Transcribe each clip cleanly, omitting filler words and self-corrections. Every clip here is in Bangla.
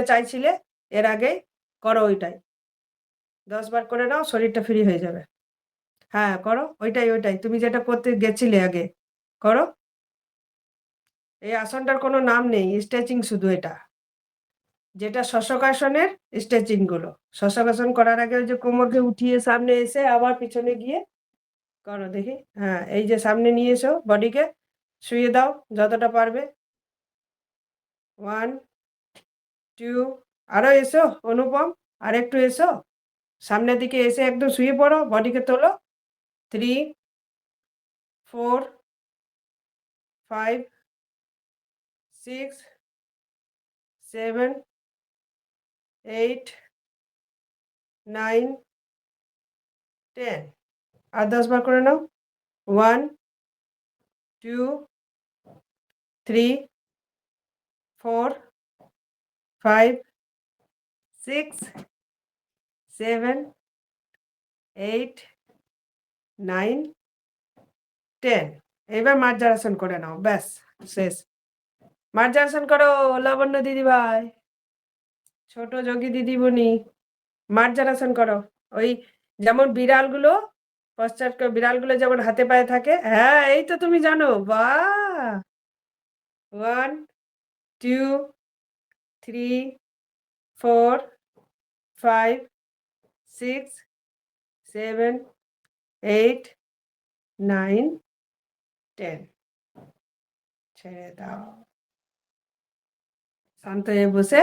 চাইছিলে এর আগেই, করো ওইটাই। 10 বার করে নাও, শরীরটা ফ্রি হয়ে যাবে। হ্যাঁ করো, ওইটাই তুমি যেটা করতে গেছিলে আগে করো। এই আসনটার কোনো নাম নেই, স্ট্রেচিং শুধু এটা, যেটা শশকাসনের স্ট্রেচিং গুলো। শশকাসন করার আগে ওই যে কোমরকে উঠিয়ে সামনে এসে আবার পিছনে গিয়ে করো দেখি। হ্যাঁ, এই যে সামনে নিয়ে এসো, বডিকে শুয়ে দাও যতটা পারবে। 1 2, আরো এসো অনুপম, আরেকটু এসো সামনের দিকে, এসে একদম শুয়ে পড়ো, বডিকে তোলো। 3 4 5 6 7 8 9 10। আর 10 বার করে নাও। 1 2 3 4 5 6 7 8 9 10। এবার মার্জারাসন করে নাও, ব্যাস শেষ। মার্জারাসন করো লাবণ্য দিদি ভাই, ছোট যোগী দিদিমণি, মার্জারাসন করো। ওই যেমন বিড়ালগুলো, পশ্চাৎ বিড়ালগুলো যেমন হাতে পায়ে থাকে, হ্যাঁ এই তো তুমি জানো, বাহ। 1 2 3 4 5 6 7 8 9 10। ছেড়ে দাও, শান্ত হয়ে বসে,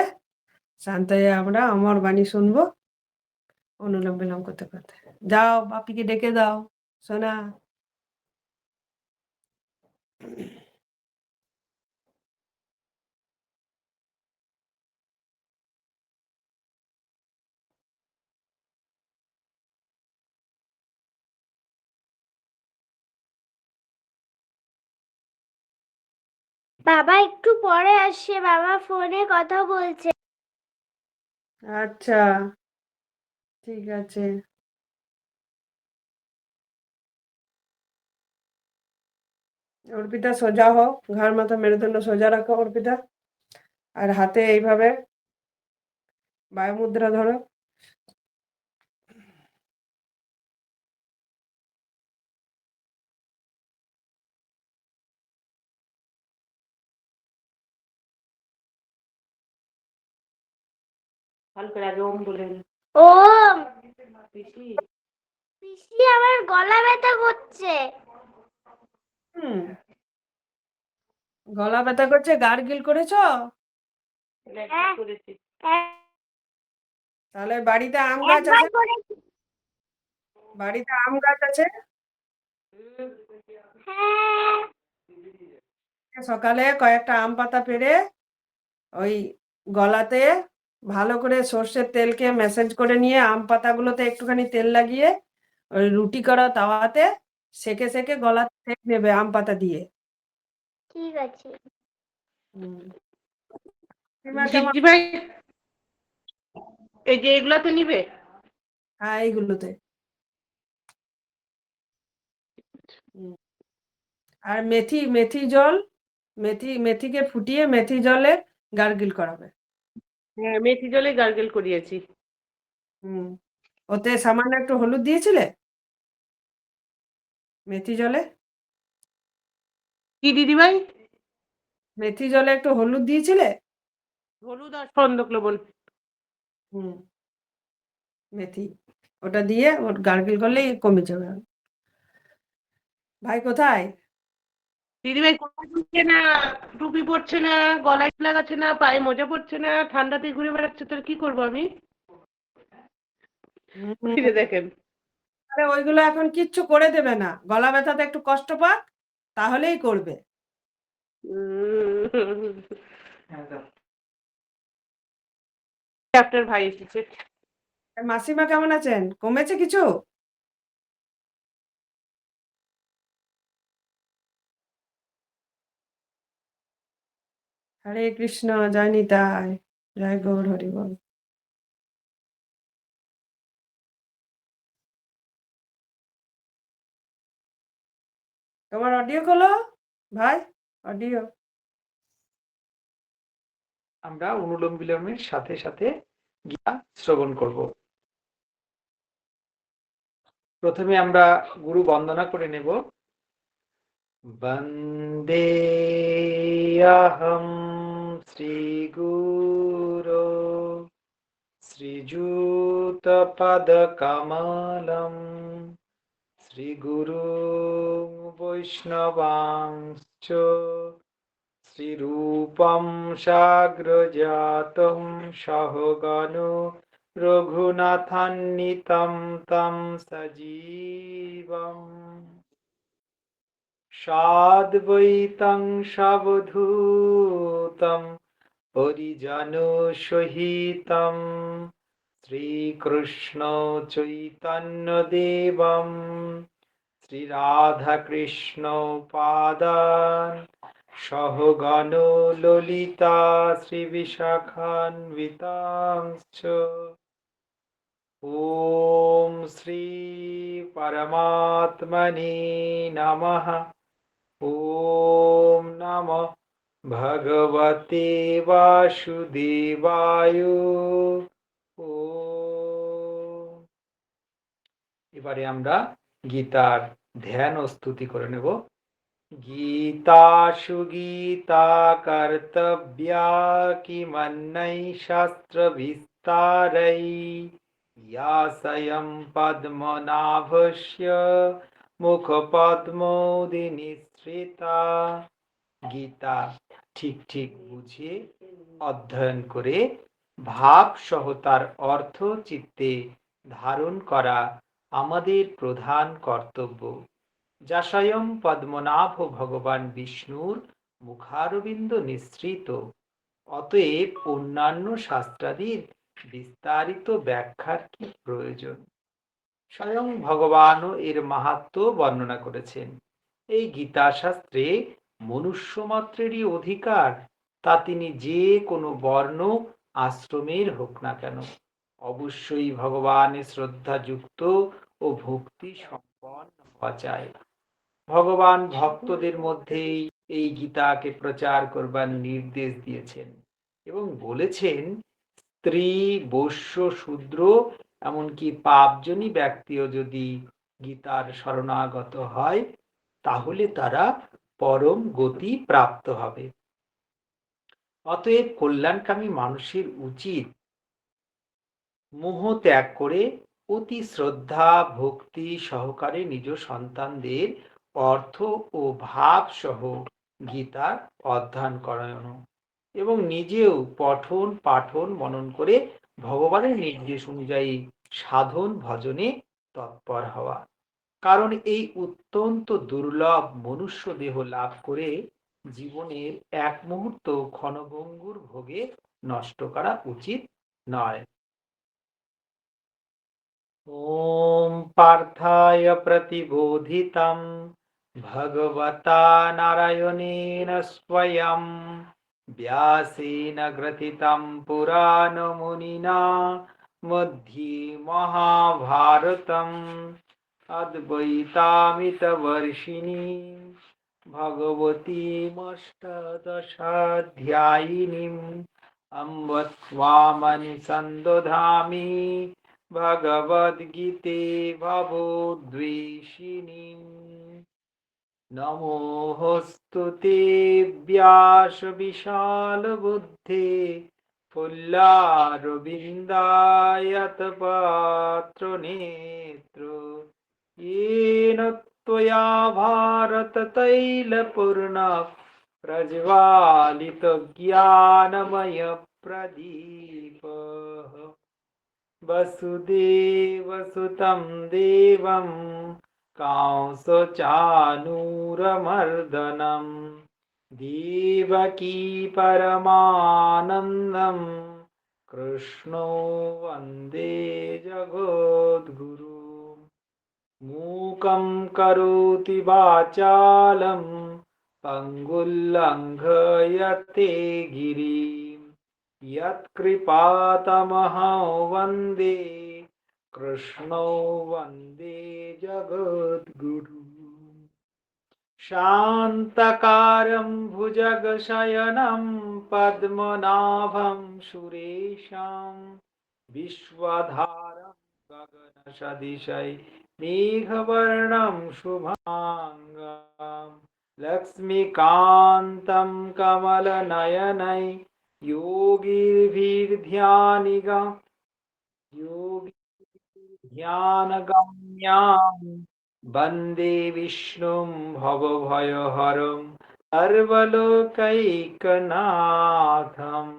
শান্ত হয়ে আমরা অমর বাণী শুনবো অনুলোম বিলোম করতে করতে। যাও বাপিকে ডেকে দাও সোনা। বাবা একটু পরে আসছে, বাবা ফোনে কথা বলছে। আচ্ছা ঠিক আছে। অর্পিতা সোজা হও, ঘাড় মাথা মেরুদণ্ড সোজা রাখো অর্পিতা, আর হাতে এইভাবে বায়ুমুদ্রা ধরো। ভালো করে আগে ওম বলে নে। ওম। পিসি। পিসি আমার গলা ব্যথা করছে। হুম, গলা ব্যথা করছে, গার্গিল করেছো? হ্যাঁ, হ্যাঁ, তাহলে বাড়িতে আম গাছ একবার আছে? করেছি। বাড়িতে আম গাছ আছে? হ্যাঁ। সকালে কয়েকটা আম পাতা পেড়ে ওই গলাতে ভালো করে সর্ষের তেলকে ম্যাসাজ করে নিয়ে আম পাতাগুলোতে একটুখানি তেল লাগিয়ে ওই রুটি করা তাওয়াতে সেকে সেকে গলাতে সেঁক নেবে আম পাতা দিয়ে। ঠিক আছে। হুম। তোমার কেমন? দিদি ভাই, এই যে এগুলাতে নিবে? হ্যাঁ এইগুলোতে। আর মেথি, মেথি জল, মেথিকে ফুটিয়ে মেথি জলে গার্গিল করাবে। হ্যাঁ, মেথি জলে গার্গেল করিয়েছি। হুম, ওতে সামান্য একটু হলুদ দিয়েছিলে মেথি জলে? কি দিদি ভাই? মেথি জলে একটু হলুদ দিয়েছিলে? হলুদ আর সন্দক লবণ। হুম, মেথি, ওটা দিয়ে ওর গার্গিল করলেই কমে যাবে। ভাই কোথায়? দিদি ভাই কোথায় ঢুকছে না, টুপি পরছে না, গলায় লাগাচ্ছে না, পায়ে মোজা পরছে না, ঠান্ডাতে ঘুরে বেড়াচ্ছে, তোর কি করবো আমি? ফিরে দেখেন। আরে ওইগুলো এখন কিচ্ছু করে দেবে না, গলা ব্যথাতে একটু কষ্ট পাক তাহলেই করবে। আপনার ভাই এসেছে। মাসিমা কেমন আছেন, কমেছে কিছু? হরে কৃষ্ণ, জয় নিতাই, জয় গৌর হরি বল। তোমার অডিও খোলো ভাই, অডিও। আমরা অনুলোম বিলোমের সাথে সাথে গীতা শ্রবণ করব। প্রথমে আমরা গুরু বন্দনা করে নেব। বন্দেহম শ্রী গুরু শ্রীযুতপদ কমলম শ্রীগুরু বৈষ্ণবাংশ্চ শ্রীরূপম সাগ্রজাতম সহগণো রঘুনাথান্বিতম তম সজীবম সাদ্বৈতং সবধূতম পরিজনসহিতম শ্রীকৃষ্ণ চৈতন্য দেবম শ্রীরাধাকৃষ্ণ পাদান সহগণ ললিতা শ্রীবিশাখান্বিতাংশ্চ ওম শ্রী পরমাত্মনে নমঃ। ওম নমঃ ভগবতে বাসুদেবায়। ওম। এবারে আমরা গীতার ধ্যান ও স্তুতি করে নেব। গীতাসু গীতা কর্তব্যা কিমন্যৈ শাস্ত্র বিস্তারৈ ইয়া স্বয়ং পদ্মনাভস্য মুখপদ্মোদি নিঃসৃতা। গীতা ঠিক ঠিক বুঝে অধ্যয়ন করে ভাব সহ তার অর্থ চিত্তে ধারণ করা আমাদের প্রধান কর্তব্য, যা স্বয়ং পদ্মনাভ ভগবান বিষ্ণুর মুখারবিন্দ নিঃসৃত। অতএব অন্যান্য শাস্ত্রাদির বিস্তারিত ব্যাখ্যার কি প্রয়োজন? স্বয়ং ভগবানও এর মাহাত্ম্য বর্ণনা করেছেন। এই গীতা শাস্ত্রে মনুষ্যমাত্রেরই অধিকার, তা তিনি যে কোনো বর্ণ আশ্রমের হোক না কেন, অবশ্যই ভগবানের শ্রদ্ধাযুক্ত ও ভক্তি সম্পন্ন হওয়া চাই। ভগবান ভক্তদের মধ্যেই এই গীতাকে প্রচার করবার নির্দেশ দিয়েছেন এবং বলেছেন, স্ত্রী, বৈশ্য, শূদ্র, এমনকি পাপজনী ব্যক্তিও যদি গীতার শরণাগত হয় তাহলে তারা পরম গতি প্রাপ্ত হবে। অতএব কল্যাণকামী মানুষের উচিত মোহ ত্যাগ করে অতি শ্রদ্ধা ভক্তি সহকারে নিজ সন্তানদের অর্থ ও ভাব সহ গীতার অধ্যয়ন করানো এবং নিজেও পঠন পাঠন মনন করে ভগবানের নির্দেশ অনুযায়ী সাধন ভজনে তৎপর হওয়া। কারণ এই অত্যন্ত দুর্লভ মনুষ্য দেহ লাভ করে জীবনের এক মুহূর্ত ক্ষণভঙ্গুর ভোগে নষ্ট করা উচিত নয়। ওম পার্থায় প্রতিবোধিতম ভগবতা নারায়ণেন স্বয়ং ব্যাসেন গ্রথিতম পুরাণ মুনিনা মধ্যে মহাভারতম অদ্বৈতামিতবর্ষিণী ভগবতীমষ্টাদশাধ্যায়িনীম অম্ব ত্বামনুসন্দধামি ভগবদ্গীতে ভবদ্বেষিণীম। নমোস্তু ব্যাস বিশাল বুদ্ধে ফুল্লারবিন্দায়তপত্র নেত্র येन त्वया भारततैलपूर्ण प्रज्वालितो ज्ञानमय प्रदीपः वसुदेवसुतं देवं कंसचाणूरमर्दनं देवकी परमानन्दं कृष्णो वन्दे जगद्गुरुम्। मूकं करोति वाचालं पङ्गुल्लङ्घयते गिरिं यत्कृपातमहं वन्दे कृष्णो वन्दे जगद्गुरुम्। शान्तकारं भुजगशयनं पद्मनाभं सुरेशं विश्वधारं गगनसदृशै मेघवर्णं शुभाङ्गं लक्ष्मीकान्तं कमलनयनै योगिर्ध्यानगम्यां वन्दे विष्णुं भवभयहरं सर्वलोकैकनाथम्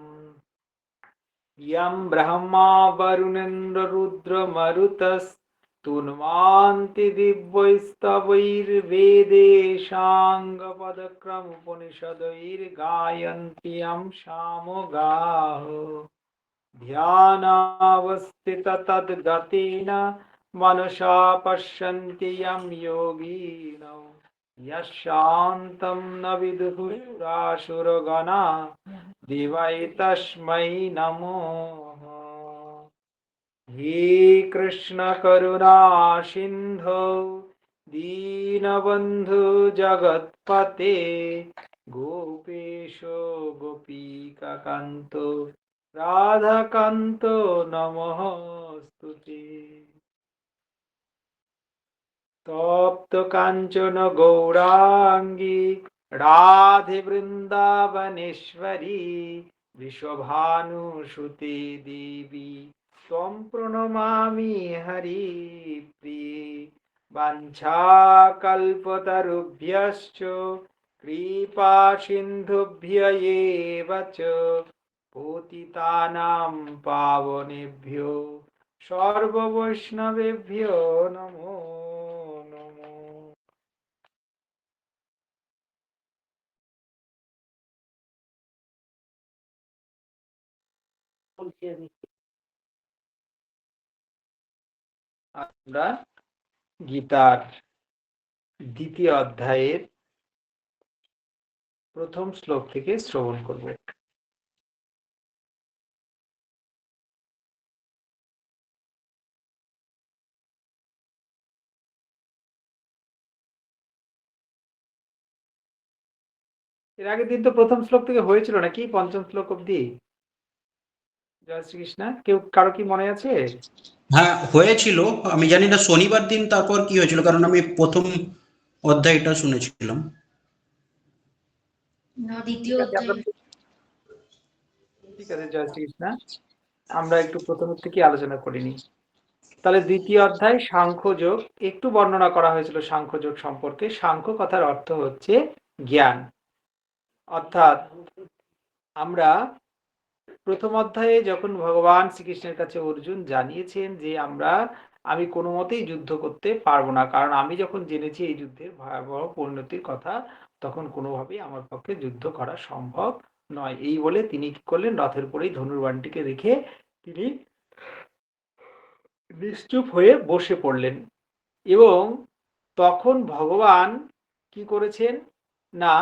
यं ब्रह्मा वरुणेन्द्ररुद्रमरुतस्तुन्वन्ति दिव्यैस्तवैर्वेदेशाङ्गपदक्रमोपनिषदैर्गायन्ति यं सामगाः ध्यानावस्थिततद्गतेन मनसा पश्यन्ति यं योगिनः यशान्तं न विदुरासुरगणा देवाय तस्मै नमो। हे कृष्ण करुणा सिन्धो दीनबन्धु जगत्पते गोपेश गोपीकान्त राधाकान्त नमोस्तुते। तप्त काञ्चन गौराङ्गी राधे वृन्दावनेश्वरी विश्वभानुसुते देवी त्वं प्रणमामि हरिप्रिये। वाञ्छाकल्पतरुभ्यश्च कृपा सिन्धुभ्य एव च पतितानां पावनेभ्यो सर्ववैष्णवेभ्यो नमो नमो। আমরা গীতার দ্বিতীয় অধ্যায়ের প্রথম শ্লোক থেকে শ্রবণ করব। এর আগের দিন তো প্রথম শ্লোক থেকে হয়েছিল নাকি, পঞ্চম শ্লোক অব্দি? জয় শ্রীকৃষ্ণ। কারো কি মনে আছে? হ্যাঁ হয়েছিল, আমি জানি না শনিবার দিন তারপর কি হয়েছিল, কারণ আমি প্রথম অধ্যায়টা শুনেছিলাম। ঠিক আছে, জয় শ্রীকৃষ্ণ। আমরা একটু প্রথমের থেকে আলোচনা করিনি। তাহলে দ্বিতীয় অধ্যায় সাংখ্যযোগ একটু বর্ণনা করা হয়েছিল। সাংখ্যযোগ সম্পর্কে, সাংখ্য কথার অর্থ হচ্ছে জ্ঞান। অর্থাৎ আমরা প্রথম অধ্যায়ে যখন ভগবান শ্রীকৃষ্ণের কাছে অর্জুন জানিয়েছেন যে আমি কোনো মতেই যুদ্ধ করতে পারবো না, কারণ আমি যখন জেনেছি এই যুদ্ধের ভয়াবহ পরিণতির কথা, তখন কোনোভাবেই আমার পক্ষে যুদ্ধ করা সম্ভব নয়। এই বলে তিনি কি করলেন, রথের পরেই ধনুর্বাণটিকে রেখে তিনি নিশ্চুপ হয়ে বসে পড়লেন। এবং তখন ভগবান কি করেছেন না,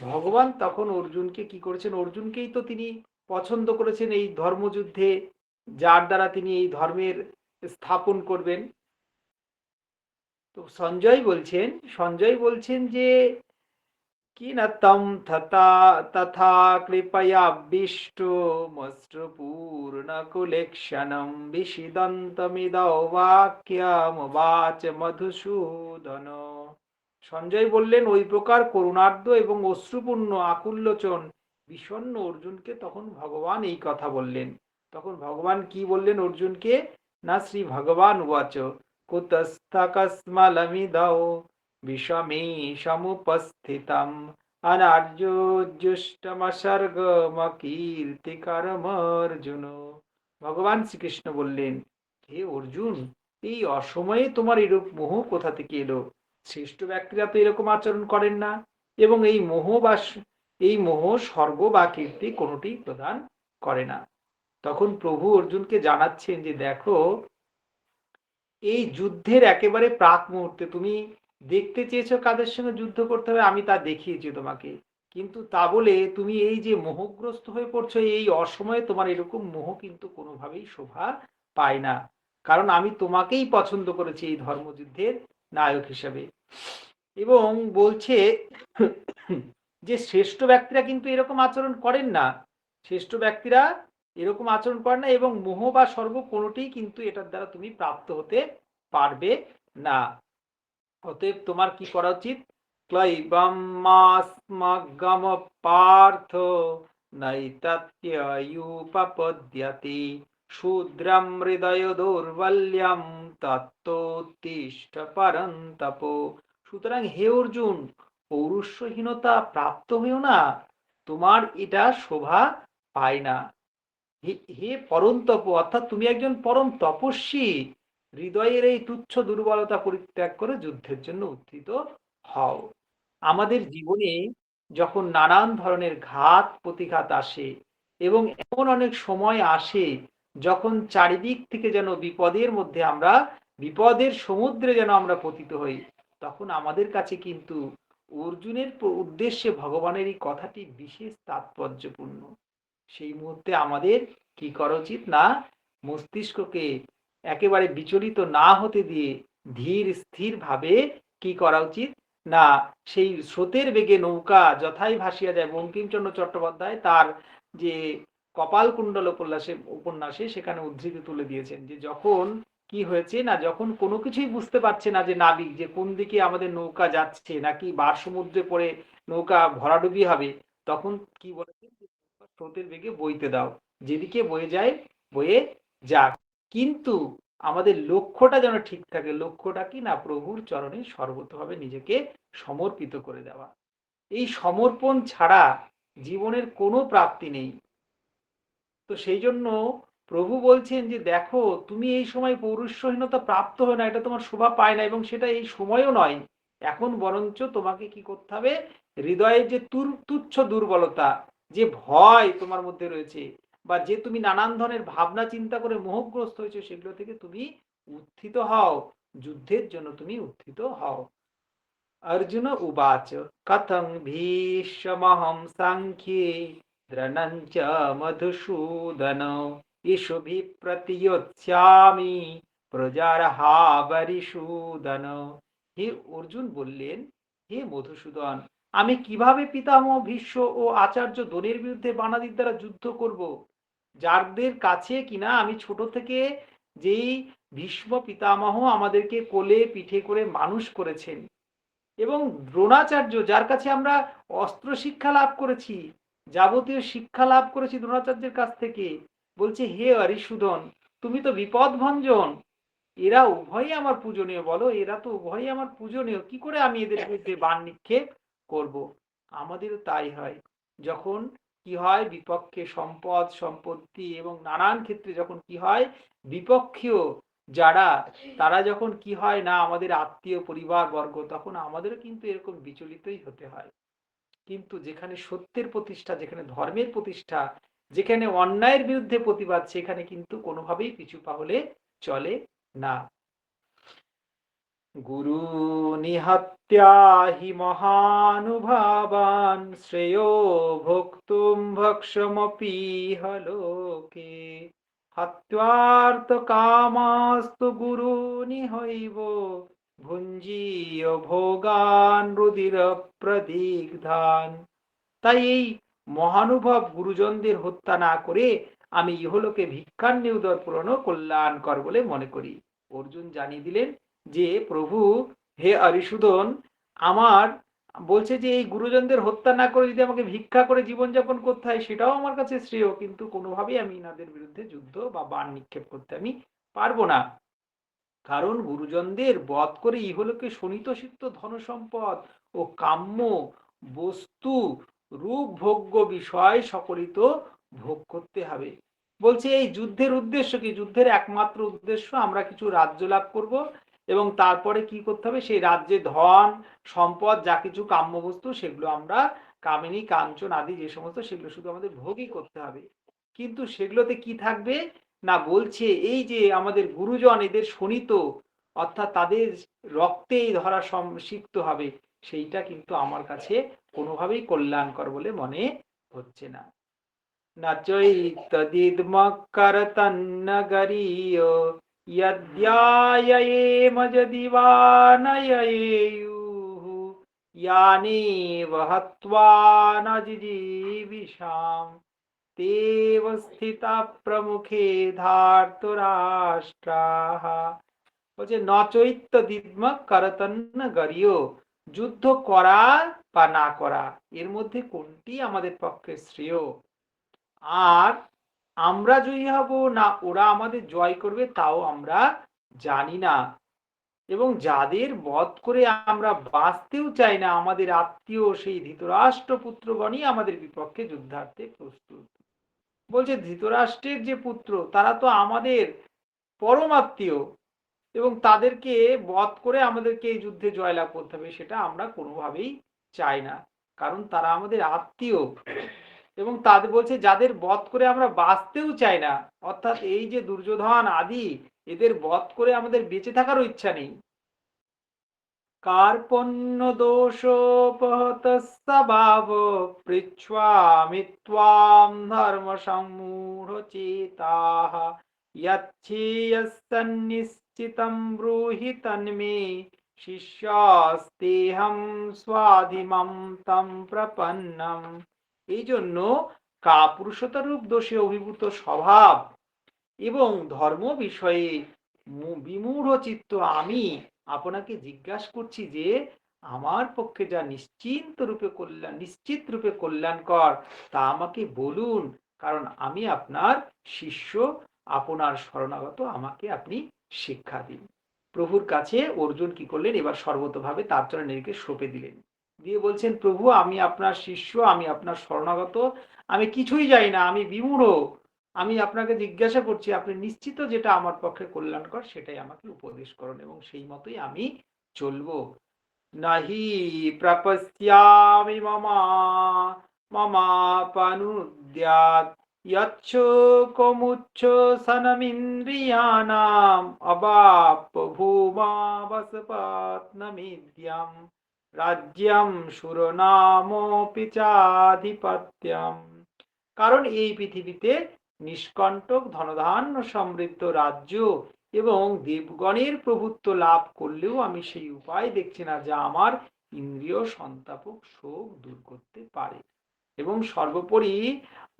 ভগবান তখন অর্জুনকে কি করেছেন, অর্জুনকেই তো তিনি পছন্দ করেছেন এই ধর্মযুদ্ধে, যার দ্বারা তিনি এই ধর্মের স্থাপন করবেন। তো সঞ্জয় বলছেন যে কি না তম তথা কৃপয়া বিষ্টু মস্ত্রপূর্ণ কুলেক্ষণম বিশিদন্তমিদৌ বাক্যমবাচ মধুসূদন। সঞ্জয় বললেন, ওই প্রকার করুণার্দ্র এবং অশ্রুপূর্ণ আকুল্যচন বিষণ্ণ অর্জুনকে তখন ভগবান এই কথা বললেন। তখন ভগবান কি বললেন অর্জুনকে না, শ্রী ভগবান উবাচ কুতস্থকস্মলমিদৌ বিষমে সমুপস্থিতম অনার্যোজ্যুষ্টমসর্গমকীর্তিকরম অর্জুন। ভগবান শ্রীকৃষ্ণ বললেন, হে অর্জুন, এই অসময়ে তোমার এরূপ মোহ কোথা থেকে এলো? শ্রেষ্ঠ ব্যক্তিরা তো এরকম আচরণ করেন না, এবং এই মোহ স্বর্গ বা কীর্তি কোনোটি প্রদান করে না। তখন প্রভু অর্জুনকে জানাচ্ছেন যে দেখো, এই যুদ্ধের একেবারে প্রাক মুহূর্তে তুমি দেখতে চেয়েছো কাদের সঙ্গে যুদ্ধ করতে হবে, আমি তা দেখিয়েছি তোমাকে, কিন্তু তা বলে তুমি এই যে মোহগ্রস্ত হয়ে পড়ছো, এই অসময়ে তোমার এরকম মোহ কিন্তু কোনোভাবেই শোভা পায় না, কারণ আমি তোমাকেই পছন্দ করেছি এই ধর্মযুদ্ধের নায়ক হিসেবে। এবং বলছে যে শ্রেষ্ঠ ব্যক্তিরা কিন্তু এরকম আচরণ করেন না, শ্রেষ্ঠ ব্যক্তিরা এরকম আচরণ করেন না, এবং মোহ বা স্বর্গ কোনোটিই কিন্তু এটার দ্বারা তুমি প্রাপ্ত হতে পারবে না। অতএব তোমার কি করা উচিত? ক্লৈবম্মাস্মগম পার্থ নৈতত্যয়ুপপদ্যতে শূদ্রম হৃদয় দৌর্বল্যম তত্ত্বোত্তিষ্ঠ পরন্তপ। সুতরাং হে অর্জুন, পৌরুষহীনতা প্রাপ্ত হইও না, তোমার এটা শোভা পায় না। হে পরন্তপ, অর্থাৎ তুমি একজন পরম তপস্বী, হৃদয়ের এই তুচ্ছ দুর্বলতা পরিত্যাগ করে যুদ্ধের জন্য উত্থিত হও। আমাদের জীবনে যখন নানান ধরনের ঘাত প্রতিঘাত আসে এবং এমন অনেক সময় আসে যখন চারিদিক থেকে যেন বিপদের মধ্যে আমরা, বিপদের সমুদ্রে যেন আমরা পতিত হই, তখন আমাদের কাছে কিন্তু অর্জুনের উদ্দেশ্যে ভগবানের এই কথাটি বিশেষ তাৎপর্যপূর্ণ। সেই মুহূর্তে আমাদের কি করা উচিত? না মস্তিষ্ককে একেবারে বিচলিত না হতে দিয়ে ধীর স্থির ভাবে কি করা উচিত? না সেই স্রোতের বেগে নৌকা যথাই ভাসিয়া যায়, বঙ্কিমচন্দ্র চট্টোপাধ্যায় তার যে কপালকুণ্ডল উপন্যাসে সেখানে উদ্ধৃতি তুলে দিয়েছেন যে যখন কি হয়েছে না, যখন কোনো কিছুই বুঝতে পারছে না যে নাবিক, যে কোন দিকে আমাদের নৌকা যাচ্ছে, নাকি বার সমুদ্রে পড়ে নৌকা ভরাডুবি হবে, তখন কি বলেছেন? স্রোতের বেগে বইতে দাও, যেদিকে বয়ে যায় বয়ে যাক, কিন্তু আমাদের লক্ষ্যটা যেন ঠিক থাকে। লক্ষ্যটা কি? না প্রভুর চরণে সর্বতভাবে নিজেকে সমর্পিত করে দেওয়া। এই সমর্পণ ছাড়া জীবনের কোনো প্রাপ্তি নেই। তো সেই জন্য প্রভু বলছেন যে দেখো, তুমি এই সময় পৌরুষহীনতা প্রাপ্ত হয় না, এটা তোমার শোভা পায় না, এবং সেটা এই সময়ও নয়। এখন বরঞ্চ তোমাকে কি করতে হবে? হৃদয়ের যে তুচ্ছ দুর্বলতা, যে ভয় তোমার মধ্যে রয়েছে, বা যে তুমি নানান ধরনের ভাবনা চিন্তা করে মোহগ্রস্ত হয়েছে, সেগুলো থেকে তুমি উত্থিত হও, যুদ্ধের জন্য তুমি উত্থিত হও। अर्जुन उवाच कथं भीष्महं साङ्ख्ये द्रणञ्च मधुसूदन इषुभिः प्रतियोत्स्यामि প্রজারহাবরিসূদন। হে অর্জুন বললেন, হে মধুসূদন, আমি কিভাবে পিতামহ ভীষ্ম ও আচার্য দ্রোণের বিরুদ্ধে বানাদির দ্বারা যুদ্ধ করব, যাদের কাছে কিনা আমি ছোট থেকে, যেই ভীষ্ম পিতামহ আমাদেরকে কোলে পিঠে করে মানুষ করেছেন, এবং দ্রোণাচার্য যার কাছে আমরা অস্ত্র শিক্ষা লাভ করেছি, যাবতীয় শিক্ষা লাভ করেছি দ্রোণাচার্যের কাছ থেকে, বলছে হে হরিসূদন, তুমি তো বিপদ ভঞ্জন, এরা উভয়ই আমার পূজনীয়। বলো, এরা তো উভয়ই আমার পূজনীয়, কি করে আমি এদের বিরুদ্ধে বাণ নিক্ষেপ করব? আমাদেরও তাই হয়, যখন কি হয় বিপক্ষে সম্পদ সম্পত্তি এবং নানান ক্ষেত্রে যখন কি হয় বিপক্ষীয় যারা, তারা যখন কি হয় না আমাদের আত্মীয় পরিবার বর্গ, তখন আমাদেরও কিন্তু এরকম বিচলিতই হতে হয়। কিন্তু যেখানে সত্যের প্রতিষ্ঠা, যেখানে ধর্মের প্রতিষ্ঠা, যেখানে অন্যায়ের বিরুদ্ধে প্রতিবাদ, সেখানে কিন্তু কোনোভাবেই পিছু পা হলে চলে না। গুরু নিহত্যা হি মহানুভাবান শ্রেয়ো ভোক্তুম ভক্ষমপীহ লোকে হত্যার্থ কামাস্তু গুরু নিহৈব ভুঞ্জীয় ভোগান রুদির প্রদিগ্ধান। তাই এই মহানুভব গুরুজনদের হত্যা না করে আমি ইহলোকে ভিক্ষান্নে উদর পূরণ কল্যাণকর বলে মনে করি। অর্জুন জানিয়ে দিলেন যে প্রভু, হে হরিসূদন, আমার বলছে যে এই গুরুজনদের হত্যা না করে যদি আমাকে ভিক্ষা করে জীবনযাপন করতে হয়, সেটাও আমার কাছে শ্রেয়, কিন্তু কোনোভাবেই আমি ইনাদের বিরুদ্ধে যুদ্ধ বা বাণ নিক্ষেপ করতে আমি পারবো না। কারণ গুরুজনদের বধ করে ইহলোকে শোণিতসিক্ত ধনসম্পদ ও কাম্য বস্তু রূপ ভোগ্য বিষয় সকলই তো ভোগ করতে হবে। বলছে এই যুদ্ধের উদ্দেশ্য কি? যুদ্ধের একমাত্র উদ্দেশ্য আমরা কিছু রাজ্য লাভ করব, এবং তারপরে কি করতে হবে? সেই রাজ্যে ধন সম্পদ যা কিছু কাম্য বস্তু, সেগুলো আমরা কামিনী কাঞ্চন আদি যে সমস্ত, সেগুলো শুধু আমাদের ভোগই করতে হবে। কিন্তু সেগুলোতে কি থাকবে না, বলছে এই যে আমাদের গুরুজন, এদের শোণিত, অর্থাৎ তাদের রক্তেই ধরা সিক্ত হবে, সেইটা কিন্তু আমার কাছে কোনোভাবেই কল্যাণকর বলে মনে হচ্ছে না। না চৈতদিদমকরতন্নগরীয় যদ্যায়য়েম যদি বা নয়য়েয়ুঃ यानेव हत्वा न जिजीविषाम तेव স্থিতা প্রমুখে ধার্তরাষ্ট্রাঃ। বলছে নচৈত্য দিদ্ম করতন্ন গরীয়, যুদ্ধ করা বা না করা এর মধ্যে কোনটি আমাদের পক্ষে শ্রেয়, আর আমরা জয়ী হব না ওরা আমাদের জয় করবে তাও আমরা জানি না, এবং যাদের বধ করে আমরা বাঁচতেও চাই না আমাদের আত্মীয় সেই ধৃতরাষ্ট্র পুত্রগণই আমাদের বিপক্ষে যুদ্ধার্থে প্রস্তুত। বলছে ধৃতরাষ্ট্রের যে পুত্র তারা তো আমাদের পরম আত্মীয়, এবং তাদেরকে বধ করে আমাদেরকে এই যুদ্ধে জয়লাভ করতে হবে সেটা আমরা কোনোভাবেই চাই না, কারণ তারা আমাদের আত্মীয়। এবং তাদের বলছে যাদের বধ করে আমরা বাঁচতেও চাই না, অর্থাৎ এই যে দুর্যোধন আদি এদের বধ করে আমাদের বেঁচে থাকারও ইচ্ছা নেই। কার্পণ্য দোষোপহতস্বভাব পৃচ্ছামি ত্বাম ধর্ম সম্মূঢ় চেতাঃ यच्छेयस्सन्निश्चितं ब्रूहि तन्मे শিষ্যস্তেহম স্বাধিমম তম প্রপন্নম। এই জন্য কাপুরুষতারূপ দোষে অভিভূত স্বভাব এবং ধর্ম বিষয়ে বিমূঢ় চিত্ত আমি আপনাকে জিজ্ঞাসা করছি যে আমার পক্ষে যা নিশ্চিত রূপে কল্যাণকর তা আমাকে বলুন, কারণ আমি আপনার শিষ্য, আপনার শরণাগত, আমাকে আপনি শিক্ষা দিন। প্রভুর কাছে অর্জুন কি করলেন, এবার সর্বতভাবে তার চরণে নিজেকে সঁপে দিলেন, দিয়ে বলছেন প্রভু আমি আপনার শিষ্য, আমি আপনার শরণাগত, আমি কিছুই জানি না, আমি বিমূঢ়, আমি আপনাকে জিজ্ঞাসা করছি আপনি নিশ্চিত যেটা আমার পক্ষে কল্যাণকর সেটাই আমাকে উপদেশ করুন, এবং সেই মতোই আমি চলবো। নাহি প্রপশ্যামি মমাপনুদ্যাৎ यच्छोकमुच्छोषणमिन्द्रियाणाम् अवाप्य भूमा वसपत्नमिद्यं राज्यं शुरनामोऽपि चाधिपत्यम। কারণ এই পৃথিবীতে নিষ্কণ্টক ধনধান্য সমৃদ্ধ রাজ্য এবং দেবগণের প্রভুত্ব লাভ করলেও আমি সেই উপায় দেখছি না যা আমার ইন্দ্রিয় সন্তাপক শোক দূর করতে পারে। এবং সর্বোপরি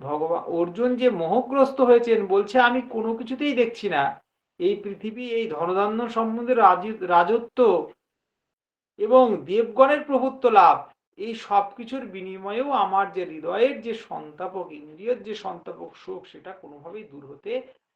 ভগবান অর্জুন যে মোহগ্রস্ত হয়েছেন, বলছে আমি কোনো কিছুতেই দেখছি না এই পৃথিবী, এই ধনধান্য সম্বন্ধে রাজত্ব এবং দেবগণের প্রভুত্ব লাভ, এই সবকিছুর বিনিময়েও আমার যে হৃদয়ের যে সন্তাপক, ইন্দ্রিয়ের যে সন্তাপক শোক সেটা কোনোভাবেই দূর হতে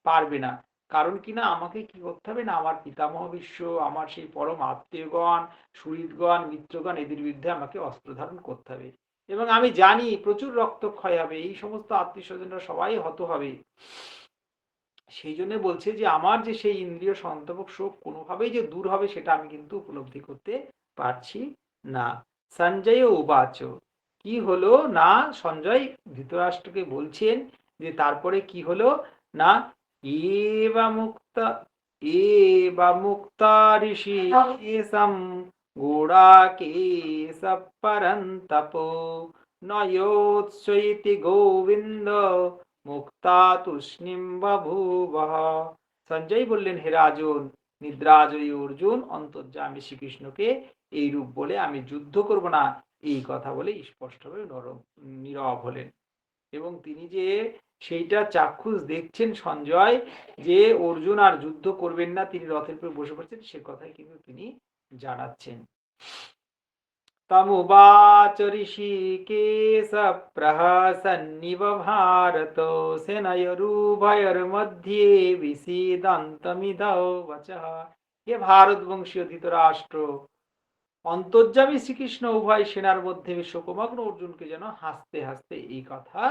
পারবে না। কারণ কিনা আমাকে কি করতে হবে না, আমার পিতামহ বিশ্ব, আমার সেই পরম আত্মীয়গণ, সুহৃদগণ, মিত্রগণ এদের বিরুদ্ধে আমাকে অস্ত্র ধারণ করতে হবে, এবং আমি জানি প্রচুর রক্তক্ষয় হবে, এই সমস্ত আত্মীয় স্বজনরা সবাই হত হবে। সেই জন্য বলছে যে আমার যে সেই ইন্দ্রিয় সন্তাপক শোক কোনোভাবেই যে দূর হবে সেটা আমি কিন্তু উপলব্ধি করতে পারছি না। সঞ্জয় উবাচ, কি হলো না, সঞ্জয় ধৃতরাষ্ট্রকে বলছেন যে তারপরে কি হলো না, এবা মুক্তা ঋষি এসম গোড়াকেশ পরন্তপ নয়োৎসইতি গোবিন্দ মুক্তা তুষ্ণিম বভূবঃ। সঞ্জয় বললেন হে রাজন, নিদ্রাজয়ী অর্জুন অন্তর্যামী শ্রীকৃষ্ণকে এই রূপ বলে আমি যুদ্ধ করব না এই কথা বলে স্পষ্টভাবে নীরব হলেন। এবং তিনি যে সেইটা চাক্ষুষ দেখছেন সঞ্জয়, যে অর্জুন আর যুদ্ধ করবেন না, তিনি রথের উপর বসে পড়ছেন, সে কথাই কিন্তু তিনি জানাচ্ছেন। তমুবাচ ঋষিকেশ প্রহসন্নিব ভারত সেনয়োরুভয়োর্মধ্যে বিসীদন্তমিদৌ বচঃ। হে ভারতবংশীয় ধৃতরাষ্ট্র, অন্তর্যামী শ্রীকৃষ্ণ উভয় সেনার মধ্যে শোকমগ্ন অর্জুনকে যেন হাসতে হাসতে এই কথা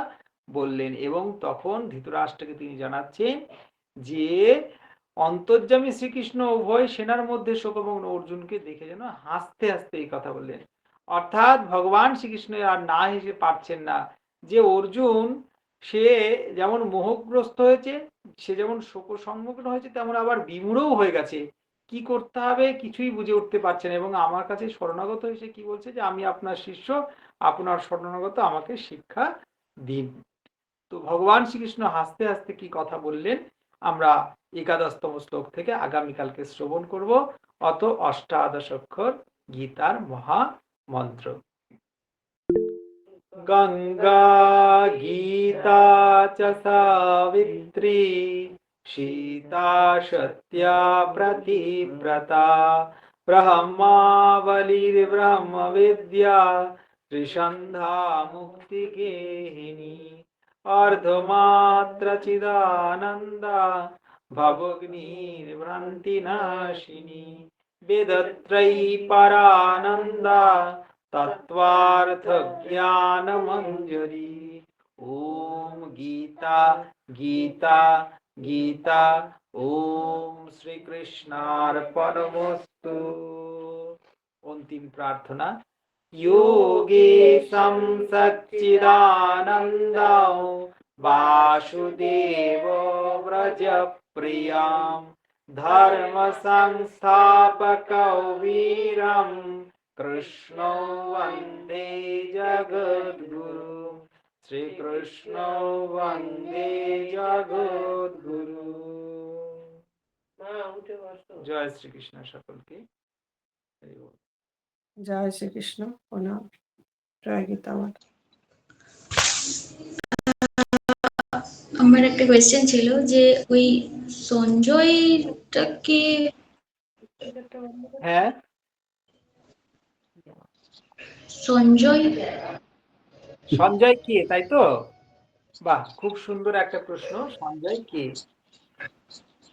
বললেন, এবং তখন ধৃতরাষ্ট্রকে তিনি জানাচ্ছেন যে অন্তর্যামী শ্রীকৃষ্ণ উভয় সেনার মধ্যে শোকমগ্ন অর্জুনকে দেখে যেন হাসতে হাসতে এই কথা বললেন। অর্থাৎ ভগবান শ্রীকৃষ্ণ আর না হেসে পারছেন না যে অর্জুন সে যেমন মোহগ্রস্ত হয়েছে, সে যেমন শোক সম্মুখীন হয়েছে, তেমন আবার বিমূঢ়ও হয়ে গেছে, কি করতে হবে কিছুই বুঝে উঠতে পারছে না, এবং আমার কাছে শরণাগত এসে কি বলছে যে আমি আপনার শিষ্য, আপনার শরণাগত, আমাকে শিক্ষা দিন। তো ভগবান শ্রীকৃষ্ণ হাসতে হাসতে কি কথা বললেন আমরা 11তম শ্লোক থেকে আগামীকালকে শ্রবণ করব। অত অষ্টাদশ অক্ষর গীতার মহা মন্ত্র। গঙ্গা গীতা চ সাবিত্রী সীতা সত্যা প্রতিব্রতা ব্রহ্মাবলীর্ব্রহ্ম বিদ্যা ত্রিসন্ধ্যা মুক্তি গেহিনী অর্ধমাত্র চিদানন্দা ভবগ্নির্ভ্রান্তি নাশিনী বেদত্রয়ী পরানন্দা तत्वार्थ ज्ञान मंजरी। ओम गीता गीता गीता ओम श्री कृष्णार्पणमस्तु। अंतिम प्रार्थना। योगेशं सच्चिदानन्दं वासुदेव व्रजप्रियां धर्म संस्थापकौ वीरं कृष्णो वन्दे जगद्गुरु। श्री कृष्ण वन्दे जगद्गुरु। जय श्री कृष्ण सकलके। জয় শ্রীকৃষ্ণ। প্রণাম। জয় গীতা মাতা। আমার একটা কোয়েশ্চেন ছিল যে ওই সঞ্জয়টাকে হ্যাঁ সঞ্জয় সঞ্জয় কে, তাই তো? বাহ, খুব সুন্দর একটা প্রশ্ন। সঞ্জয় কে?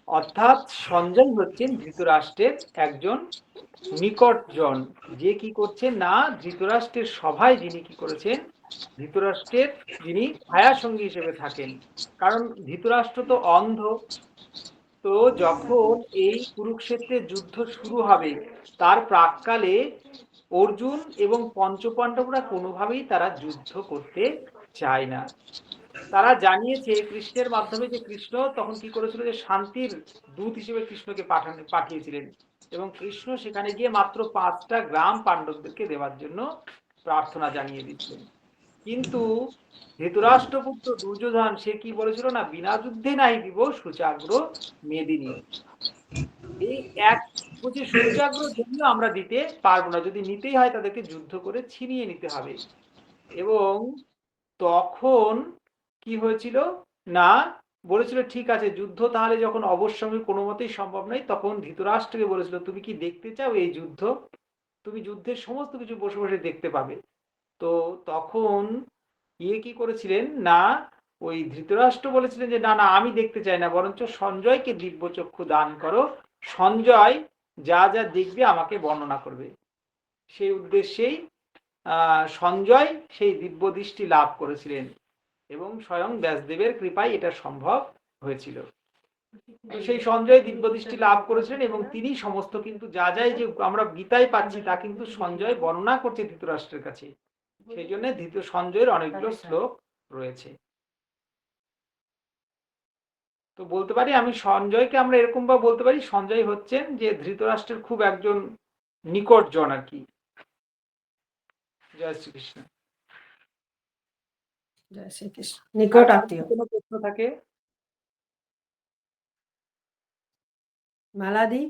অর্থাৎ সঞ্জয় হচ্ছেন ধৃতরাষ্ট্রের একজন নিকটজন, যে কি করছেন না ধৃতরাষ্ট্রের সভায় যিনি কি করেছেন, ধৃতরাষ্ট্রের যিনি ছায়া সঙ্গী হিসেবে থাকেন। কারণ ধৃতরাষ্ট্র তো অন্ধ, তো যখন এই কুরুক্ষেত্রের যুদ্ধ শুরু হবে তার প্রাককালে অর্জুন এবং পঞ্চপাণ্ডবরা কোনোভাবেই তারা যুদ্ধ করতে চায় না। তারা জানিয়েছে কৃষ্ণের মাধ্যমে যে কৃষ্ণ তখন কি করেছিল, যে শান্তির দূত হিসেবে কৃষ্ণকে পাঠিয়েছিলেন এবং কৃষ্ণ সেখানে গিয়ে মাত্র 5টা গ্রাম পাণ্ডবদেরকে দেওয়ার জন্য প্রার্থনা জানিয়ে দিচ্ছেন। কিন্তু ধৃতরাষ্ট্রপুত্র দুর্যোধন সে কি বলেছিল না, বিনা যুদ্ধে নাই দিব সুচাগ্র মেদিনী। এই এক বলছে সুচাগ্র জন্য আমরা দিতে পারবো না, যদি নিতেই হয় তাদেরকে যুদ্ধ করে ছিনিয়ে নিতে হবে। এবং তখন কি হয়েছিল না, বলেছিল ঠিক আছে যুদ্ধ তাহলে যখন অবশ্যই কোনো মতেই সম্ভব নয়, তখন ধৃতরাষ্ট্রকে বলেছিল তুমি কি দেখতে চাও এই যুদ্ধ, তুমি যুদ্ধের সমস্ত কিছু বসে বসে দেখতে পাবে। তো তখন কি করেছিলেন না, ওই ধৃতরাষ্ট্র বলেছিলেন যে না না আমি দেখতে চাই না, বরঞ্চ সঞ্জয়কে দিব্যচক্ষু দান করো, সঞ্জয় যা যা দেখবে আমাকে বর্ণনা করবে। সেই উদ্দেশ্যেই সঞ্জয় সেই দিব্য দৃষ্টি লাভ করেছিলেন এবং স্বয়ং ব্যাসদেবের কৃপায় এটা সম্ভব হয়েছিল। সেই সঞ্জয় দিব্য দৃষ্টি লাভ করেছিলেন এবং তিনি সমস্ত কিন্তু যা যাই যে আমরা গীতায় পাচ্ছি তা কিন্তু সঞ্জয় বর্ণনা করছে ধৃতরাষ্ট্রের কাছে। সেই জন্য সঞ্জয়ের অনেকগুলো শ্লোক রয়েছে। তো বলতে পারি আমি সঞ্জয়কে আমরা এরকম বা বলতে পারি সঞ্জয় হচ্ছেন যে ধৃতরাষ্ট্রের খুব একজন নিকটজন আর কি। জয় শ্রীকৃষ্ণ। জয় শ্রীকৃষ্ণ। নিকট আত্মীয়। কোনো প্রশ্ন থাকে? মালাদি।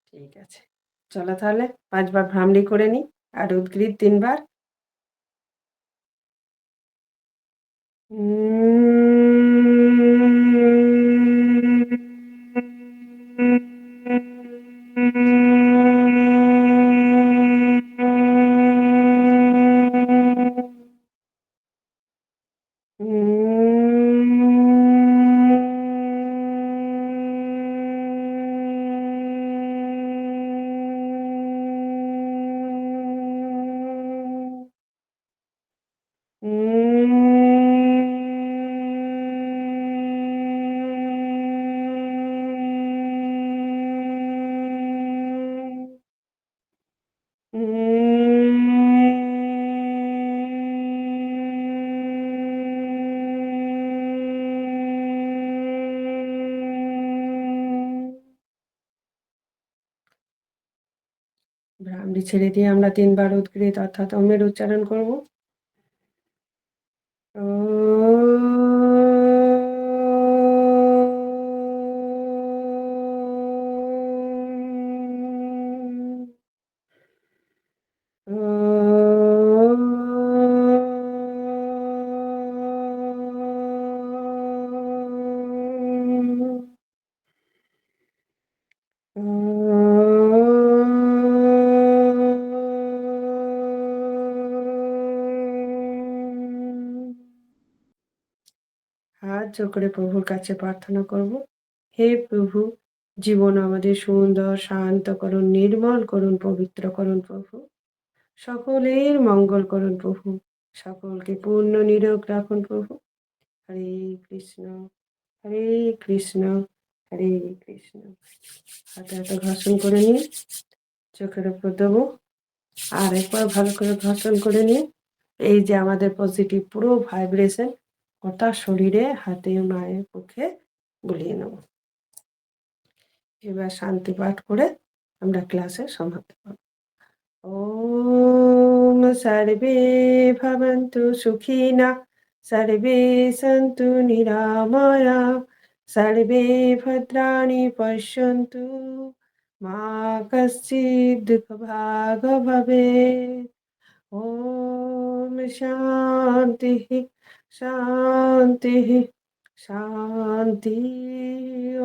ঠিক আছে, চলো তাহলে 5 বার ভ্রামরি করে নি আর উদ্গৃত 3 বার। ভ্রামরি ছেড়ে দিয়ে আমরা 3 বার উদ্গৃত অর্থাৎ ওমের উচ্চারণ করব। হাত জোড় করে প্রভুর কাছে প্রার্থনা করব। হে প্রভু, জীবন আমাদের সুন্দর, শান্ত করুন, নির্মল করুন, পবিত্র করুন প্রভু। সকলের মঙ্গল করুন প্রভু, সকলকে পূর্ণ নিরোগ রাখুন প্রভু। হরে কৃষ্ণ, হরে কৃষ্ণ, হরে কৃষ্ণ। হাতে হাতে ঘর্ষণ করে নিয়ে চোখের উপর দেবো। আর একবার ভালো করে ঘর্ষণ করে নিয়ে এই যে আমাদের পজিটিভ পুরো ভাইব্রেশন গোটা শরীরে, হাতে, মায়ের পক্ষে বুলিয়ে নেব। এবার শান্তি পাঠ করে আমরা ক্লাসে সমাপ্ত করব। ওম সর্বে ভবন্তু সুখিনা, সর্বে সন্তু নিরাময়া, সর্বে ভদ্রাণি পশ্যন্তু, মা কশ্চিৎ দুঃখভাগ ভবেৎ। ওম শান্তি শান্তি শান্তি।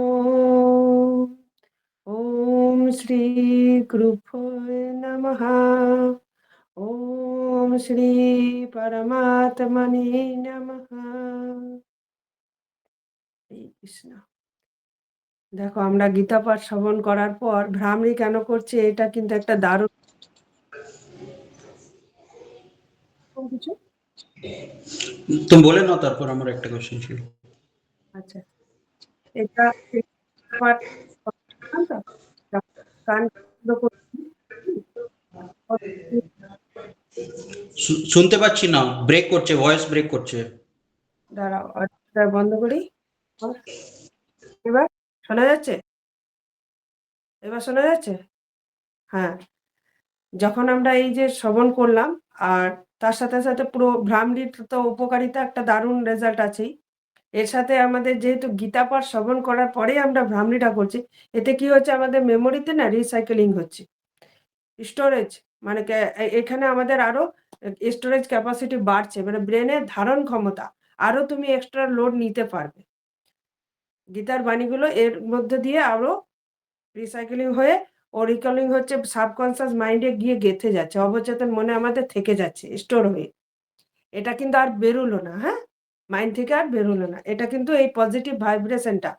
ওম ওম শ্রী গুরুভ্যো নমঃ। ওম শ্রী পরমাত্মনে নমঃ। হরে কৃষ্ণ। দেখো, আমরা গীতা পাঠ শ্রবণ করার পর ভ্রামরি কেন করছে, এটা কিন্তু একটা দারুণ কিছু। তুমি বলে নাও, তারপর আমার একটা কোশ্চেন ছিল। আচ্ছা, এটা পাঠ করলাম তো, গান বন্ধ করছি। শুনতে পাচ্ছি না, ব্রেক করছে, ভয়েস ব্রেক করছে। দাঁড়াও, অডিওটা বন্ধ করি। এবার শোনা যাচ্ছে? এবার শোনা যাচ্ছে? হ্যাঁ। যখন আমরা এই যে শ্রবণ করলাম, আর তার সাথে সাথে পুরো ভ্রামরির তো উপকারিতা একটা দারুণ রেজাল্ট আছেই। এর সাথে আমাদের যেহেতু গীতা পাঠ শ্রবণ করার পরেই আমরা ভ্রামরিটা করছি, এতে কি হচ্ছে, আমাদের মেমোরিতে না রিসাইকেলিং হচ্ছে, স্টোরেজ, মানে এখানে আমাদের আরো স্টোরেজ ক্যাপাসিটি বাড়ছে, মানে ব্রেনের ধারণ ক্ষমতা আরো তুমি এক্সট্রা লোড নিতে পারবে। গীতার বাণীগুলো এর মধ্যে দিয়ে আরো রিসাইকেলিং হয়ে ও রিকলিং হচ্ছে, সাবকনসিয়াস মাইন্ডে গিয়ে গেঁথে যাচ্ছে, অবচেতন মনে আমাদের থেকে যাচ্ছে স্টোর হয়ে। এটা কিন্তু আর বেরোলো না, হ্যাঁ, মাইন্ড থেকে আর বেরোলো না। এটা কিন্তু এই পজিটিভ ভাইব্রেশনটা।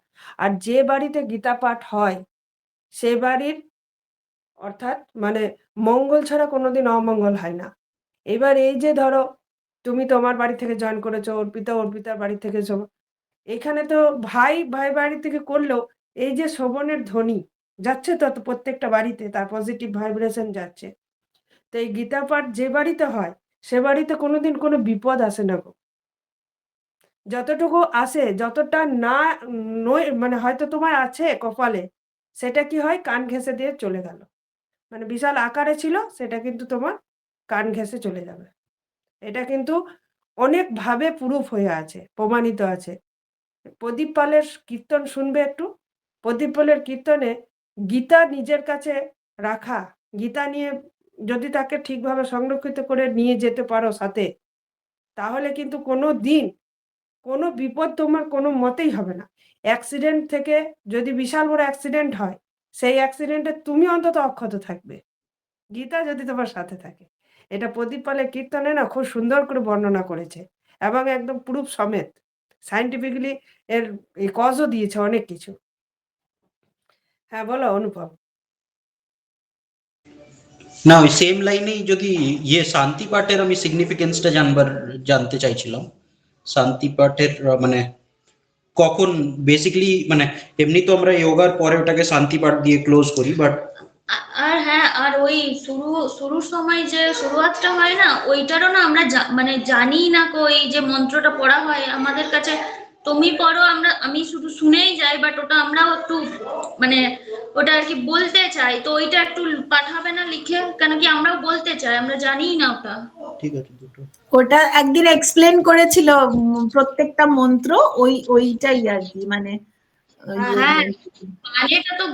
আর যে বাড়িতে গীতা পাঠ হয় সে বাড়ির, অর্থাৎ মানে মঙ্গল ছাড়া কোনোদিন অমঙ্গল হয় না। এবার এই যে ধরো তুমি তোমার বাড়ি থেকে জয়েন করেছো, অর্পিতার বাড়ি থেকে, এখানে তো ভাই বাড়ি থেকে করলেও এই যে শোভনের ধ্বনি যাচ্ছে তো প্রত্যেকটা বাড়িতে, তার পজিটিভ ভাইব্রেশন যাচ্ছে। তো এই গীতা পাঠ যে বাড়িতে হয় সে বাড়িতে কোনোদিন কোনো বিপদ আসে না গো। যতটুকু আসে, যতটা না নয়, মানে হয়তো তোমার আছে কপালে, সেটা কি হয়, কান ঘেঁষে দিয়ে চলে গেল। মানে বিশাল আকারে ছিল, সেটা কিন্তু তোমার কান ঘেঁষে চলে যাবে। এটা কিন্তু অনেক ভাবে প্রুফ হয়ে আছে, প্রমাণিত আছে। প্রদীপ পালের কীর্তন শুনবে একটু। প্রদীপ পালের কীর্তনে গীতা নিজের কাছে রাখা, গীতা নিয়ে যদি তাকে ঠিকভাবে সংরক্ষিত করে নিয়ে যেতে পারো সাথে, তাহলে কিন্তু কোনো দিন কোনো বিপদ তোমার কোনো মতেই হবে না। অ্যাক্সিডেন্ট থেকে যদি বিশাল বড় অ্যাক্সিডেন্ট হয়, সেই অ্যাক্সিডেন্টে তুমি অন্তত অক্ষত থাকবে, গীতা যদি তোমার সাথে থাকে। এটা প্রদীপ পালের কীর্তনে না খুব সুন্দর করে বর্ণনা করেছে, এবং একদম প্রুফ সমেত, সাইন্টিফিক্যালি এর কজও দিয়েছে অনেক কিছু। হ্যাঁ বলো অনুপম। না, ওই সেম লাইনেই যদি শান্তি পাঠের আমি সিগনিফিকেন্সটা জানতে চাইছিলাম। শান্তি পাঠের মানে কখন বেসিক্যালি, মানে এমনি তো আমরা যোগার পরে ওটাকে শান্তি পাঠ দিয়ে ক্লোজ করি, বাট আর হ্যাঁ, আর ওই শুরুর সময় যে শুরুয়াতটা হয় না, ওইটারও না আমরা মানে জানি না ওই যে মন্ত্রটা পড়া হয় আমাদের কাছে, তুমি পড়ো, আমি শুধু শুনেই যাই, বাট ওটা আমরাও একটু মানে ওটা আর কি বলতে চাই, তো ওইটা একটু পাঠাবে না লিখে, কেন কি আমরাও বলতে চাই, আমরা জানিই না ওটা। ঠিক আছে দুটো। ওটা একদিন এক্সপ্লেন করেছিল প্রত্যেকটা মন্ত্র, ওইটাই আর কি, মানে হ্যাঁ, মানেটা তো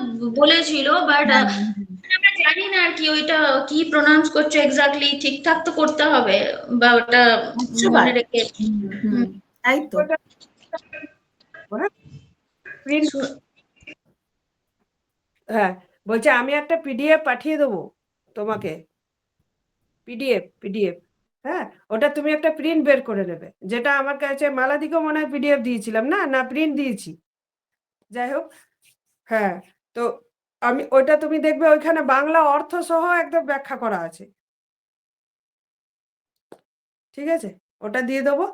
বলেছিল, বাট আমরা জানি না আর কি ওইটা কি প্রোনাউন্স করছে এক্স্যাক্টলি, ঠিকঠাক তো করতে হবে, বা ওটা মনে রেখে। তাই তো। হ্যাঁ, বলছে আমি একটা পিডিএফ পাঠিয়ে দেবো তোমাকে, পিডিএফ। হ্যাঁ, ওটা তুমি একটা প্রিন্ট বের করে নেবে, যেটা আমার কাছে মালাদিকেও মনে হয় পিডিএফ দিয়েছিলাম, না প্রিন্ট দিয়েছি, যাই হোক। হ্যাঁ, তো আমি ওইটা তুমি দেখবে ওইখানে বাংলা অর্থ সহ একদম ব্যাখ্যা করা আছে, ঠিক আছে? ওটা দিয়ে দেবো,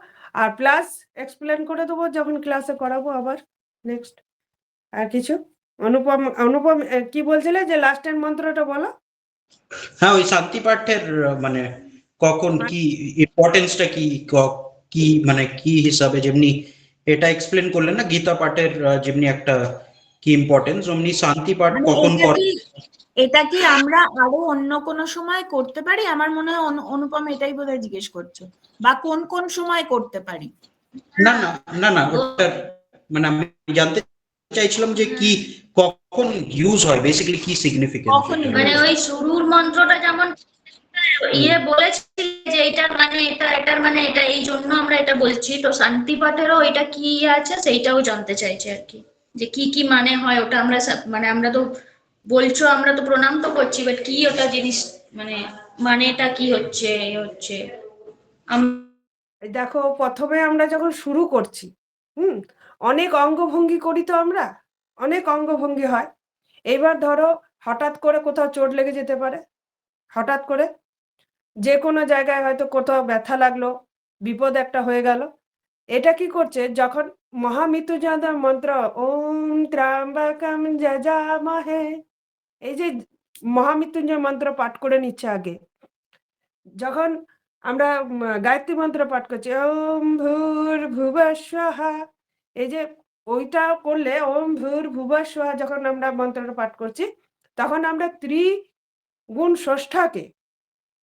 আর প্লাস এক্সপ্লেন করে দেবো যখন ক্লাসে করাবো আবার নেক্সট। আর কিছু? অনুপম অনুপম কি বলছিলে যে লাস্টের মন্ত্রটা বলো। হ্যাঁ, ওই শান্তি পাঠের মানে কখন কি ইম্পর্টেন্সটা কি, কি মানে কি হিসাবে, যেমনি এটা এক্সপ্লেন করলেন না গীতা পাঠের যেমনি একটা কি ইম্পর্টেন্স, অমনি শান্তি পাঠ মানে কখন করে। এটা কি আমরা আরো অন্য কোনো সময় করতে পারি? আমার মনে হয় অনুপম এটাই বোধহয় জিজ্ঞেস করছো, বা কোন কোন সময় করতে পারি? না না না না, ওটার মানে আমি জানতে চাইছিলাম যে কি কখন ইউজ হয়, বেসিক্যালি কি সিগনিফিকেন্স। কখন মানে ওই শুরুর মন্ত্রটা যেমন বলেছি যে এটার মানে এটা, এটার মানে এটা, এই জন্য আমরা এটা বলছি, তো শান্তি পাঠেরও এটা কি আছে সেইটাও জানতে চাইছে আর কি, যে কি কি মানে হয় ওটা। আমরা মানে আমরা তো বলছো, আমরা তো প্রণাম তো করছি, বাট কি ওটা জিনিস, মানে এটা কি হচ্ছে হচ্ছে এই দেখো, প্রথমে আমরা যখন শুরু করছি, অনেক অঙ্গভঙ্গি করি তো আমরা, অনেক অঙ্গভঙ্গি হয়। এইবার ধরো হঠাৎ করে কোথাও চোট লেগে যেতে পারে, হঠাৎ করে যে কোনো জায়গায় হয়তো কোথাও ব্যথা লাগলো, বিপদ একটা হয়ে গেল। এটা কি করছে, যখন মহামৃত্যুঞ্জয় মন্ত্র ওম ত্র্যম্বকম যজামহে, এই যে মহামৃত্যুঞ্জয় মন্ত্র পাঠ করে নিচ্ছে আগে, যখন আমরা গায়ত্রী মন্ত্র পাঠ করছি ওম ভূর্ভুবস্বঃ, এই যে ওইটা করলে ওম ভূর্ভুবস্বঃ যখন আমরা মন্ত্রটা পাঠ করছি, তখন আমরা ত্রিগুণ স্রষ্টাকে,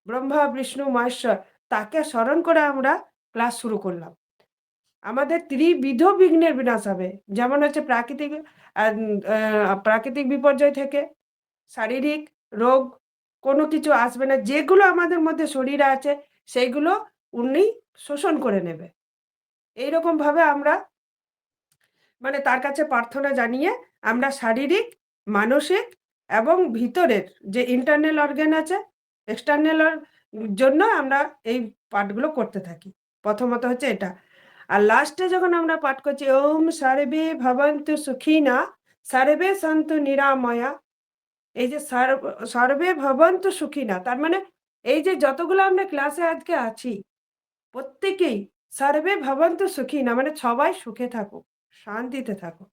ব্রহ্মা বিষ্ণু মহেশ্বর, তাকে স্মরণ করে আমরা ক্লাস শুরু করলাম। আমাদের ত্রিবিধ বিঘ্নের বিনাশ হবে, যেমন হচ্ছে প্রাকৃতিক বিপর্যয় থেকে, শারীরিক রোগ কোনো কিছু আসবে না, যেগুলো আমাদের মধ্যে শরীরে আছে সেইগুলো উনি শোষণ করে নেবে। এইরকম ভাবে আমরা মানে তার কাছে প্রার্থনা জানিয়ে আমরা শারীরিক, মানসিক এবং ভিতরের যে ইন্টারনাল অর্গান আছে, এক্সটার্নাল জন্য আমরা এই পাঠগুলো করতে থাকি। প্রথমত হচ্ছে এটা। আর লাস্টে যখন আমরা পাঠ করছি ওম সর্বে ভবন্তু সুখিনা সর্বে সন্তু নিরাময়া, এই যে সর্বে ভবন্তু সুখিনা, তার মানে এই যে যতগুলো আমরা ক্লাসে আজকে আছি প্রত্যেকেই সর্বে ভবন্তু সুখিনা মানে সবাই সুখে থাকুক, শান্তিতে থাকো।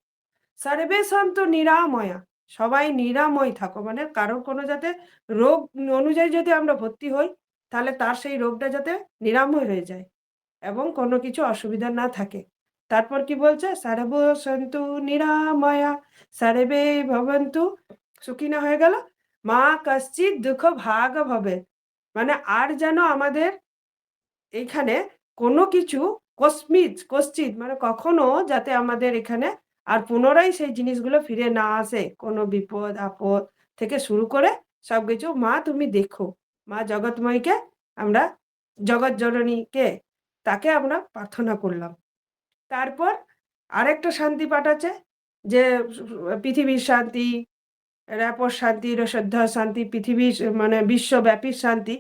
সর্বে সন্তু নিরাময়া, সবাই নিরাময় থাকো, মানে কারোর কোনো যাতে রোগ অনুযায়ী যদি আমরা ভর্তি হই, তাহলে তার সেই রোগটা যাতে নিরাময় হয়ে যায় এবং কোনো কিছু অসুবিধা না থাকে। তারপর কি বলছে, সর্ব সন্তু নিরাময়া সর্বে ভবন্তু সুখিনা হয়ে গেল, মা কশ্চিৎ দুঃখ ভাগ ভবে, মানে আর যেন আমাদের এইখানে কোনো কিছু কশ্চিৎ মানে কখনো যাতে আমাদের এখানে আর পুনরায় সেই জিনিসগুলো ফিরে না আসে, কোনো বিপদ আপদ থেকে শুরু করে সবকিছু মা তুমি দেখো। মা জগৎময়ীকে আমরা, জগৎ জননীকে, তাকে আমরা প্রার্থনা করলাম। তারপর আরেকটা শান্তি পাঠ আছে, যে পৃথিবীর শান্তি, র্যাপর শান্তি, রসদ্ধ শান্তি, পৃথিবীর মানে বিশ্বব্যাপী শান্তি,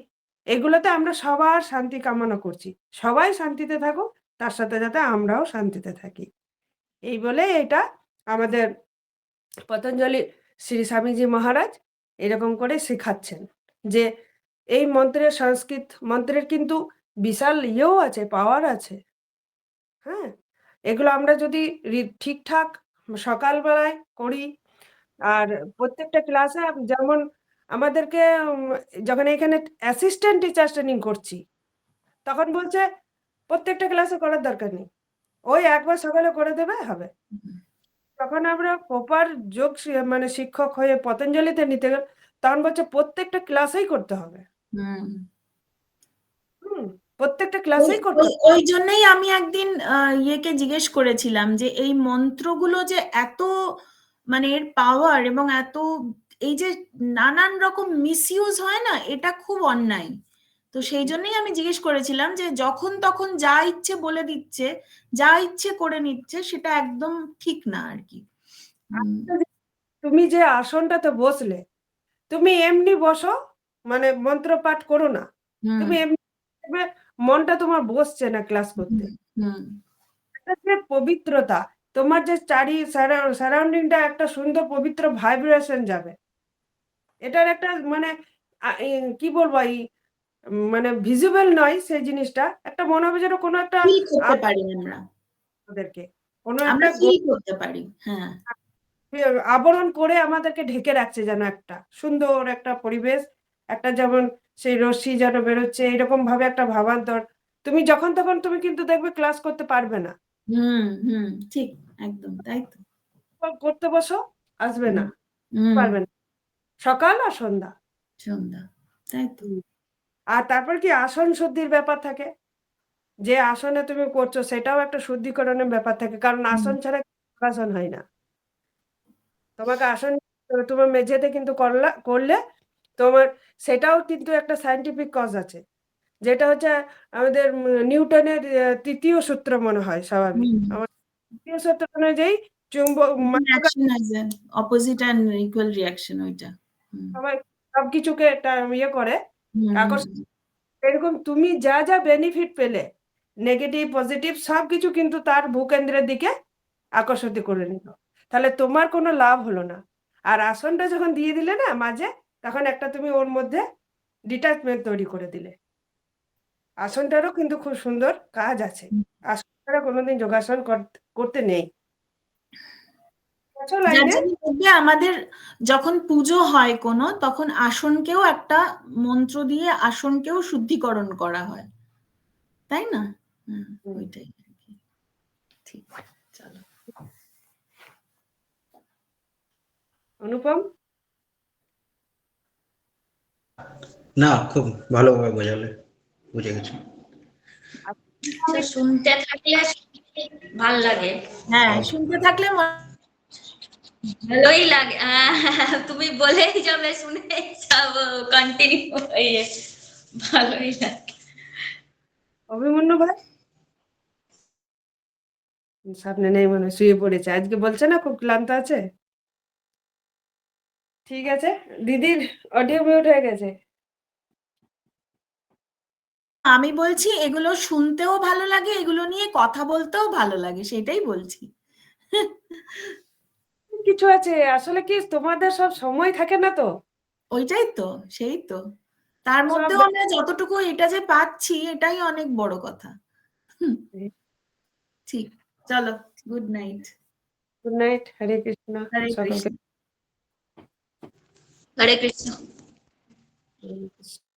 এগুলোতে আমরা সবার শান্তি কামনা করছি, সবাই শান্তিতে থাকুক, তার সাথে যাতে আমরাও শান্তিতে থাকি। এই বলে এটা আমাদের পতঞ্জলি শ্রী স্বামীজি মহারাজ এরকম করে শেখাচ্ছেন যে এই মন্ত্রের, সংস্কৃত মন্ত্রের কিন্তু বিশাল ইয়েও আছে, পাওয়ার আছে। হ্যাঁ, এগুলো আমরা যদি ঠিকঠাক সকালবেলায় করি, আর প্রত্যেকটা ক্লাসে যেমন আমাদেরকে যখন এখানে অ্যাসিস্ট্যান্ট টিচার ট্রেনিং করছি, তখন বলছে প্রত্যেকটা ক্লাসে করার দরকার নেই, ওই একবার সকালে করে দেবে হবে। তখন আমরা প্রপার মানে শিক্ষক হয়ে পতঞ্জলিতে নিতে গেল, তখন বলছে প্রত্যেকটা ক্লাসেই করতে হবে। প্রত্যেকটা ক্লাসেই করতে হবে। ওই জন্যই আমি একদিন ইয়েকে জিজ্ঞেস করেছিলাম যে এই মন্ত্রগুলো যে এত মানে এর পাওয়ার এবং এত এই যে নানান রকম মিসইউজ হয় না, এটা খুব অন্যায়। তো সেই জন্যই আমি জিজ্ঞেস করেছিলাম যে যখন তখন যা ইচ্ছে বলে দিচ্ছে, যা ইচ্ছে করে নিচ্ছে, সেটা একদম ঠিক না আর কি। তুমি যে আসনটাতে বসলে, তুমি এমনি বসো, মানে মন্ত্র পাঠ করো না, তুমি এমনি দেখবে মনটা তোমার বসছে না ক্লাস করতে। হুম একটা যে পবিত্রতা, তোমার যে সারাউন্ডিংটা একটা সুন্দর পবিত্র ভাইব্রেশন যাবে। এটার একটা মানে কি বলবো মানে ভিজিবল নয় সেই জিনিসটা, একটা মনে হবে যেন কোনো একটা ফিল করতে পারি আমরা আমাদেরকে কোনো আমরা একটা ফিল করতে পারি। হ্যাঁ আবরণ করে আমাদেরকে ঢেকে রাখছে, যেন একটা সুন্দর একটা পরিবেশ, একটা যেমন সেই রশ্মি যেন বেরোচ্ছে, এরকম ভাবে একটা ভাবান্তর। তুমি যখন তখন তুমি কিন্তু দেখবে ক্লাস করতে পারবে না, ঠিক একদম তাই তো। করতে বসো আসবে না, হুম পারবে না, সকাল আর সন্ধ্যা। সন্ধ্যা তাই তো। আর তারপর কি আসন শুদ্ধির ব্যাপার থাকে, যে আসনে তুমি করছো সেটাও একটা শুদ্ধিকরণের ব্যাপার থাকে, কারণ আসন ছাড়া যোগাসন হয় না। তোমাকে আসন তোমার মেঝেতে কিন্তু করলে তোমার সেটাও কিন্তু একটা সায়েন্টিফিক কজ আছে, যেটা হচ্ছে আমাদের নিউটনের তৃতীয় সূত্র মনে হয় স্বাভাবিক। আমার তৃতীয় সূত্র অনুযায়ী চুম্বক reaction as an opposite and equal reaction ওইটা। সবাই সবকিছুকে এটা ইয়ে করে হুম, আকর্ষণ। এরকম তুমি যা যা বেনিফিট পেলে, নেগেটিভ পজিটিভ সবকিছু কিন্তু তার ভূকেন্দ্রের দিকে আকর্ষিত করে নিল, তাহলে তোমার কোনো লাভ হলো না। আর আসনটা যখন দিয়ে দিলে না মাঝে, তখন একটা তুমি ওর মধ্যে ডিটাচমেন্ট তৈরি করে দিলে। আসনটারও কিন্তু খুব সুন্দর কাজ আছে, আসন ছাড়া কোনোদিন যোগাসন করতে নেই। আছো যার লাইনে? জন্য দেখবে আমাদের যখন পুজো হয় কোনো, তখন আসনকেও একটা মন্ত্র দিয়ে আসনকেও শুদ্ধিকরণ করা হয়, তাই না? ওইটাই আর কি। ঠিক, চলো। অনুপম? না, খুব ভালোভাবে বোঝালে, বুঝে গেছি। তো শুনতে থাকলে ভাল লাগে, হ্যাঁ শুনতে থাকলে ভালোই লাগে। তুমি বলেই যাবে, শুনে যাব, কন্টিনিউ হয়ে ভালোই লাগে। অভিমন্যু ভাই সামনে নেই, মনে হয় শুয়ে পড়েছে, আজকে বলছে না খুব ক্লান্ত আছে। ঠিক আছে, দিদির অডিও মিউট হয়ে গেছে। আমি বলছি এগুলো শুনতেও ভালো লাগে, এগুলো নিয়ে কথা বলতেও ভালো লাগে, সেটাই বলছি। কিছু আছে আসলে, কি তোমাদের সব সময় থাকে না তো। ওইটাই তো, সেই তো, তার সব মধ্যেও আমরা যতটুকু এটা যে পাচ্ছি এটাই অনেক বড় কথা। ঠিক, চলো, গুড নাইট। গুড নাইট, হরে কৃষ্ণ। হরে সকলকে কৃষ্ণ। হরে কৃষ্ণ। হরে কৃষ্ণ।